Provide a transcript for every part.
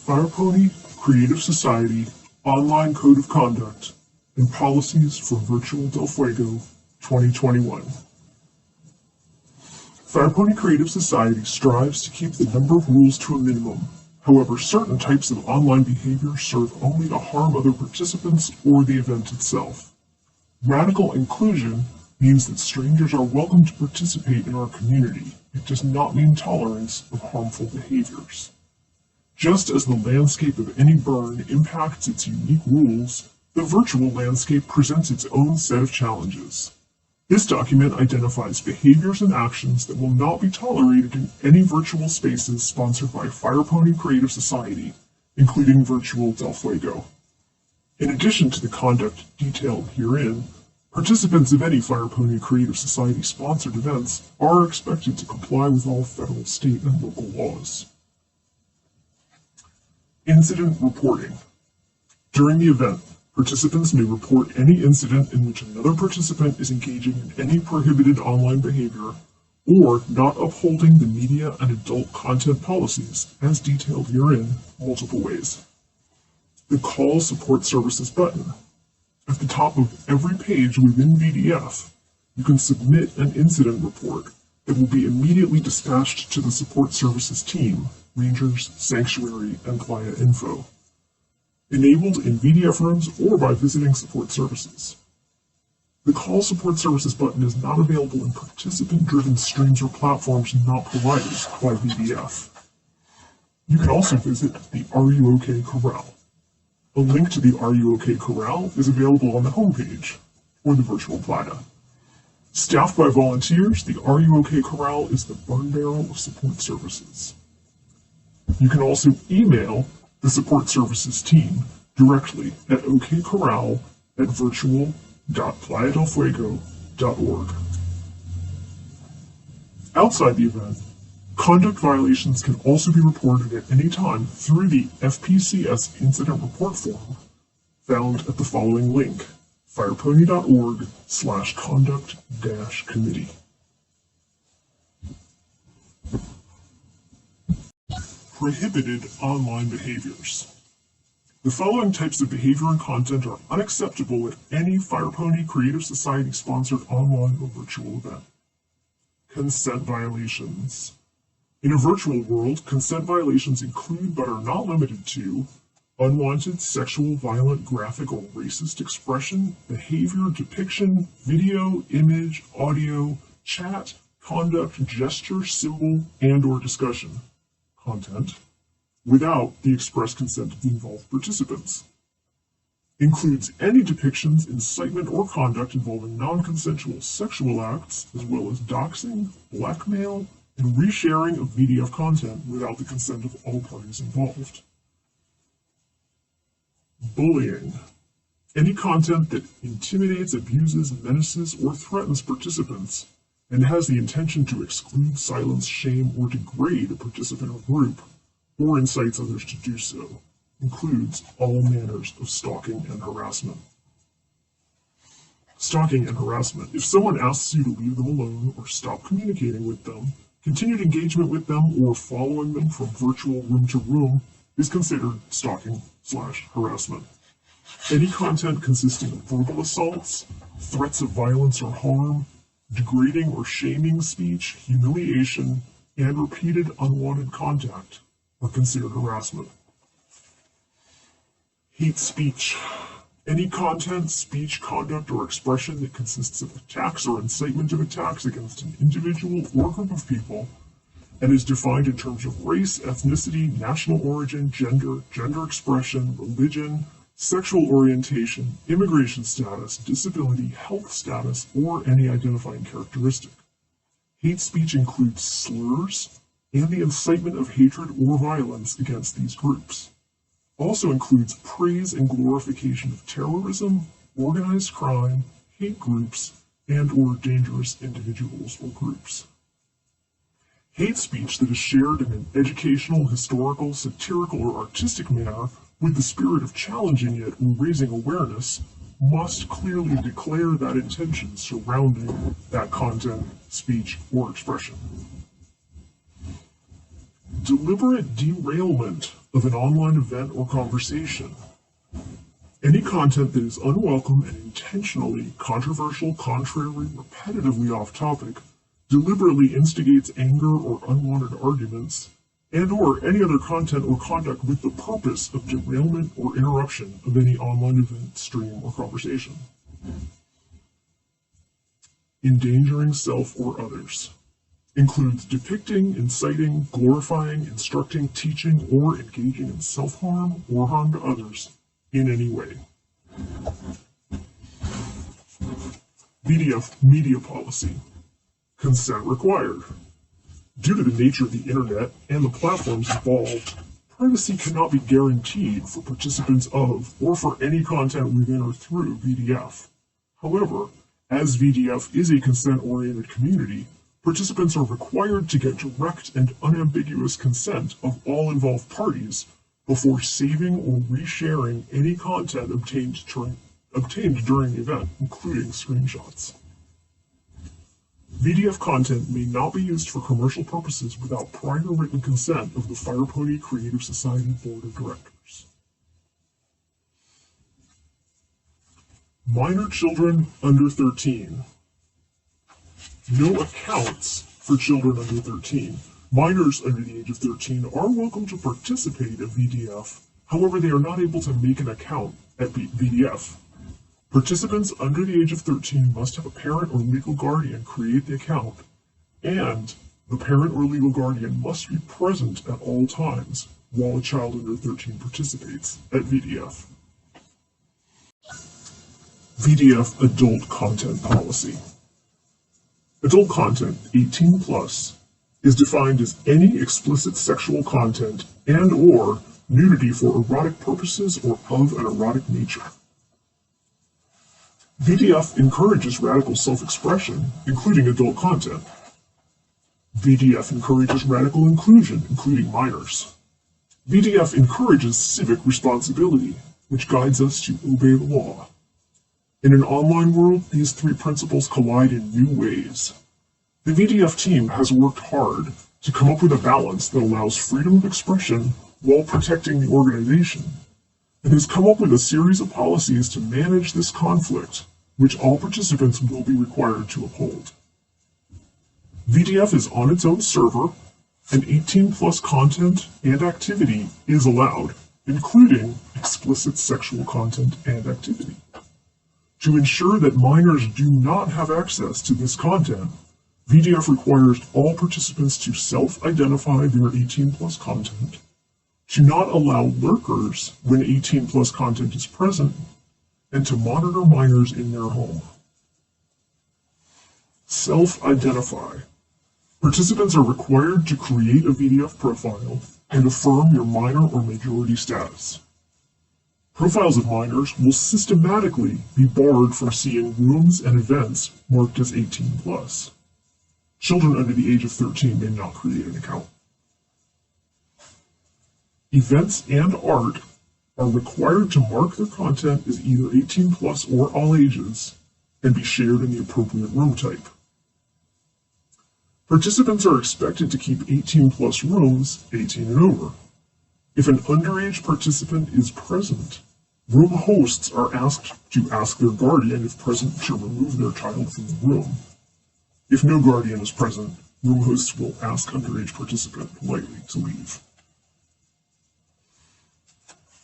FirePony, Creative Society, Online Code of Conduct, and Policies for Virtual Del Fuego, 2021. FirePony Creative Society strives to keep the number of rules to a minimum. However, certain types of online behavior serve only to harm other participants or the event itself. Radical inclusion means that strangers are welcome to participate in our community. It does not mean tolerance of harmful behaviors. Just as the landscape of any burn impacts its unique rules, the virtual landscape presents its own set of challenges. This document identifies behaviors and actions that will not be tolerated in any virtual spaces sponsored by FirePony Creative Society, including Virtual Del Fuego. In addition to the conduct detailed herein, participants of any FirePony Creative Society sponsored events are expected to comply with all federal, state, and local laws. Incident reporting. During the event, participants may report any incident in which another participant is engaging in any prohibited online behavior or not upholding the media and adult content policies as detailed herein multiple ways. The Call Support Services button. At the top of every page within VDF, you can submit an incident report that will be immediately dispatched to the support services team, Rangers, Sanctuary, and Playa Info. Enabled in VDF rooms or by visiting support services. The Call Support Services button is not available in participant-driven streams or platforms not provided by VDF. You can also visit the Are You OK Corral. A link to the Are You OK Corral is available on the homepage or the virtual Playa. Staffed by volunteers, the Are You OK Corral is the burn barrel of support services. You can also email the support services team directly at okcorral@virtual.playadelfuego.org. Outside the event, conduct violations can also be reported at any time through the FPCS incident report form found at the following link, firepony.org/conduct-committee. Prohibited online behaviors. The following types of behavior and content are unacceptable at any FirePony Creative Society sponsored online or virtual event. Consent violations. In a virtual world, consent violations include but are not limited to unwanted sexual, violent, graphic, or racist expression, behavior, depiction, video, image, audio, chat, conduct, gesture, symbol, and/or discussion content without the express consent of the involved participants. Includes any depictions, incitement, or conduct involving non-consensual sexual acts, as well as doxing, blackmail, and resharing of VDF content without the consent of all parties involved. Bullying. Any content that intimidates, abuses, menaces, or threatens participants and has the intention to exclude, silence, shame, or degrade a participant or group, or incites others to do so, includes all manners of stalking and harassment. Stalking and harassment. If someone asks you to leave them alone or stop communicating with them, continued engagement with them or following them from virtual room to room is considered stalking/harassment. Any content consisting of verbal assaults, threats of violence or harm, degrading or shaming speech, humiliation, and repeated unwanted contact are considered harassment. Hate speech. Any content, speech, conduct, or expression that consists of attacks or incitement of attacks against an individual or group of people and is defined in terms of race, ethnicity, national origin, gender, gender expression, religion, sexual orientation, immigration status, disability, health status, or any identifying characteristic. Hate speech includes slurs and the incitement of hatred or violence against these groups. Also includes praise and glorification of terrorism, organized crime, hate groups, and/or dangerous individuals or groups. Hate speech that is shared in an educational, historical, satirical, or artistic manner with the spirit of challenging it or raising awareness must clearly declare that intention surrounding that content, speech, or expression. Deliberate derailment of an online event or conversation. Any content that is unwelcome and intentionally controversial, contrary, repetitively off-topic, deliberately instigates anger or unwanted arguments, and/or any other content or conduct with the purpose of derailment or interruption of any online event, stream, or conversation. Endangering self or others includes depicting, inciting, glorifying, instructing, teaching, or engaging in self-harm or harm to others in any way. VDF media policy. Consent required. Due to the nature of the internet and the platforms involved, privacy cannot be guaranteed for participants of or for any content within or through VDF. However, as VDF is a consent-oriented community, participants are required to get direct and unambiguous consent of all involved parties before saving or resharing any content obtained during the event, including screenshots. VDF content may not be used for commercial purposes without prior written consent of the FirePony Creative Society Board of Directors. Minor children under 13. No accounts for children under 13. Minors under the age of 13 are welcome to participate at VDF, however they are not able to make an account at VDF. Participants under the age of 13 must have a parent or legal guardian create the account, and the parent or legal guardian must be present at all times while a child under 13 participates at VDF. VDF Adult Content Policy. Adult content, 18 plus, is defined as any explicit sexual content and/or nudity for erotic purposes or of an erotic nature. VDF encourages radical self-expression, including adult content. VDF encourages radical inclusion, including minors. VDF encourages civic responsibility, which guides us to obey the law. In an online world, these three principles collide in new ways. The VDF team has worked hard to come up with a balance that allows freedom of expression while protecting the organization, and has come up with a series of policies to manage this conflict, which all participants will be required to uphold. VDF is on its own server, and 18+ content and activity is allowed, including explicit sexual content and activity. To ensure that minors do not have access to this content, VDF requires all participants to self-identify their 18+ content, to not allow lurkers when 18+ content is present, and to monitor minors in their home. Self-identify. Participants are required to create a VDF profile and affirm your minor or majority status. Profiles of minors will systematically be barred from seeing rooms and events marked as 18+. Children under the age of 13 may not create an account. Events and art are required to mark their content as either 18+ or all ages and be shared in the appropriate room type. Participants are expected to keep 18+ rooms 18 and over. If an underage participant is present, room hosts are asked to ask their guardian if present to remove their child from the room. If no guardian is present, room hosts will ask underage participant politely to leave.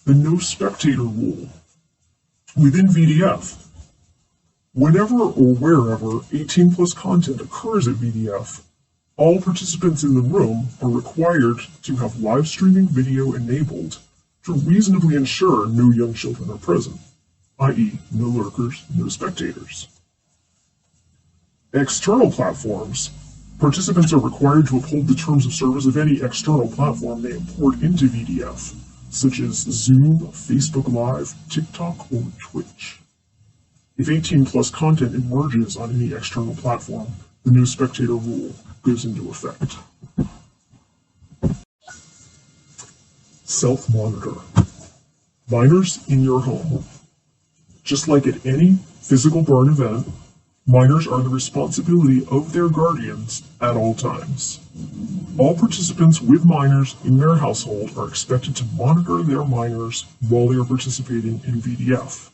The No Spectator Rule. Within VDF, whenever or wherever 18+ content occurs at VDF, all participants in the room are required to have live streaming video enabled to reasonably ensure no young children are present, i.e., no lurkers, no spectators. External platforms. Participants are required to uphold the terms of service of any external platform they import into VDF, such as Zoom, Facebook Live, TikTok, or Twitch. If 18+ content emerges on any external platform, the No Spectator Rule goes into effect. Self-monitor. Minors in your home. Just like at any physical burn event, Minors are the responsibility of their guardians at all times. All participants with minors in their household are expected to monitor their minors while they are participating in VDF.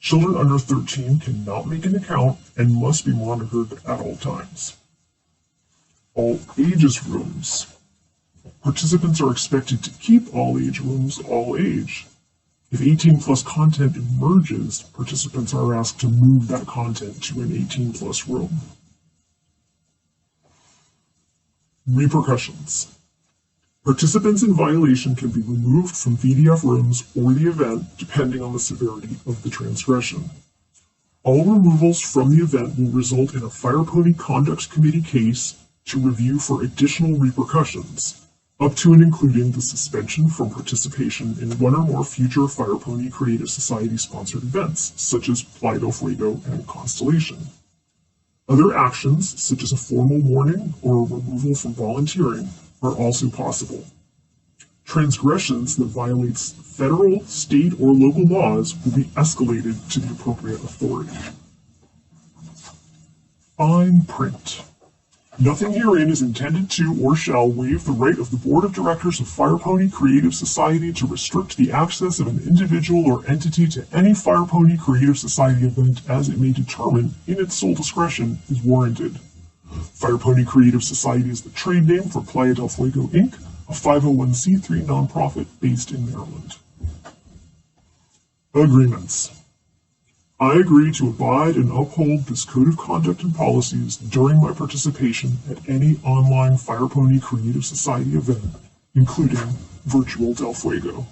Children under 13 cannot make an account and must be monitored at all times. All ages rooms. Participants are expected to keep all age rooms all age. If 18+ content emerges, participants are asked to move that content to an 18+ room. Repercussions. Participants in violation can be removed from VDF rooms or the event depending on the severity of the transgression. All removals from the event will result in a FirePony Conduct Committee case to review for additional repercussions, up to and including the suspension from participation in one or more future FirePony Creative Society-sponsored events, such as Virtual Del Fuego and Constellation. Other actions, such as a formal warning or a removal from volunteering, are also possible. Transgressions that violate federal, state, or local laws will be escalated to the appropriate authority. Fine print. Nothing herein is intended to or shall waive the right of the Board of Directors of FirePony Creative Society to restrict the access of an individual or entity to any FirePony Creative Society event as it may determine, in its sole discretion, is warranted. FirePony Creative Society is the trade name for Playa del Fuego, Inc., a 501c3 nonprofit based in Maryland. Agreements. I agree to abide and uphold this code of conduct and policies during my participation at any online FirePony Creative Society event, including Virtual Del Fuego.